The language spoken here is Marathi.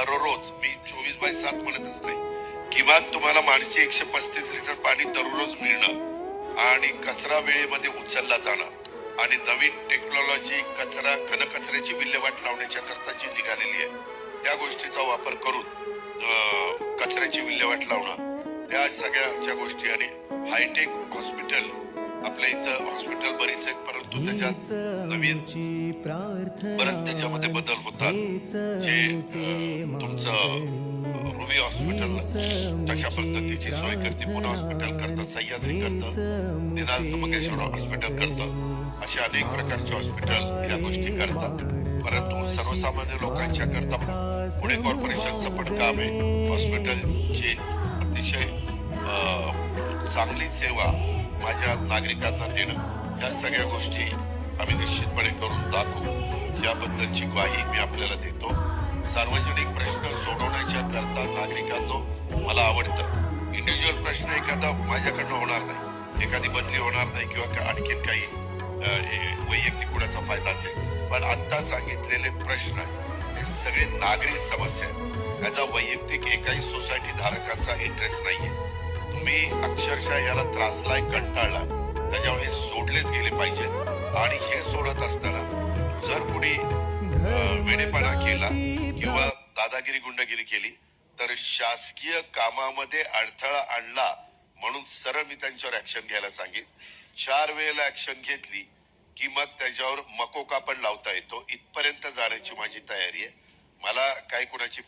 दररोज, मी 24/7 म्हणतच नाही, किमान तुम्हाला माणसे 135 लिटर पाणी दररोज मिळणं आणि कचरा वेळेमध्ये उचलला जाणं आणि नवीन टेक्नॉलॉजी घनकचऱ्याची विल्हेवाट लावण्याच्या करता जी निघालेली आहे त्या गोष्टीचा वापर करून कचऱ्याची विल्हेवाट लावणं, या सगळ्या गोष्टी आणि हायटेक हॉस्पिटल, आपल्या इथं हॉस्पिटल बरीच आहेत परंतु त्याच्यात नवीन बरंच त्याच्यामध्ये बदल होतात. जे तुमचं रुबी हॉस्पिटल तशा पद्धतीची सोय करते, पुणे हॉस्पिटल करतं, सह्याद्री करतं, निनाद मंगेश्वर हॉस्पिटल करतं, अशा अनेक प्रकारचे हॉस्पिटल या गोष्टी करतात. परंतु सर्वसामान्य लोकांच्या करता पुणे कॉर्पोरेशनचं पण काम आहे हॉस्पिटलची अतिशय चांगली सेवा माझ्या नागरिकांना देणं, या सगळ्या गोष्टी आम्ही निश्चितपणे करून दाखवू, याबद्दलची ग्वाही मी आपल्याला देतो. सार्वजनिक प्रश्न सोडवण्याच्या करता नागरिकांनो मला आवडतं. इंडिव्हिज्युअल प्रश्न एखादा माझ्याकडनं होणार नाही, एखादी बदली होणार नाही किंवा आणखीन काही वैयक्तिक कुणाचा फायदा असेल, पण आता सांगितलेले प्रश्न हे सगळे नागरिक समस्या आहेत. याचा वैयक्तिक एकाही सोसायटी धारकांचा इंटरेस्ट नाहीये. तुम्ही अक्षरशः याला त्रासलाय, कंटाळला, त्याच्यामुळे सोडलेच गेले पाहिजे. आणि हे सोडत असताना जर कुणी वेडेपणा केला किंवा दादागिरी गुंडगिरी केली तर शासकीय कामामध्ये अडथळा आणला म्हणून सरळ मी त्यांच्यावर ऍक्शन घ्यायला सांगेन. 4 वेळेला ऍक्शन घेतली की मग त्याच्यावर मकोका पण लावता येतो. इथपर्यंत जाण्याची माझी तयारी आहे. मला काय कुणाची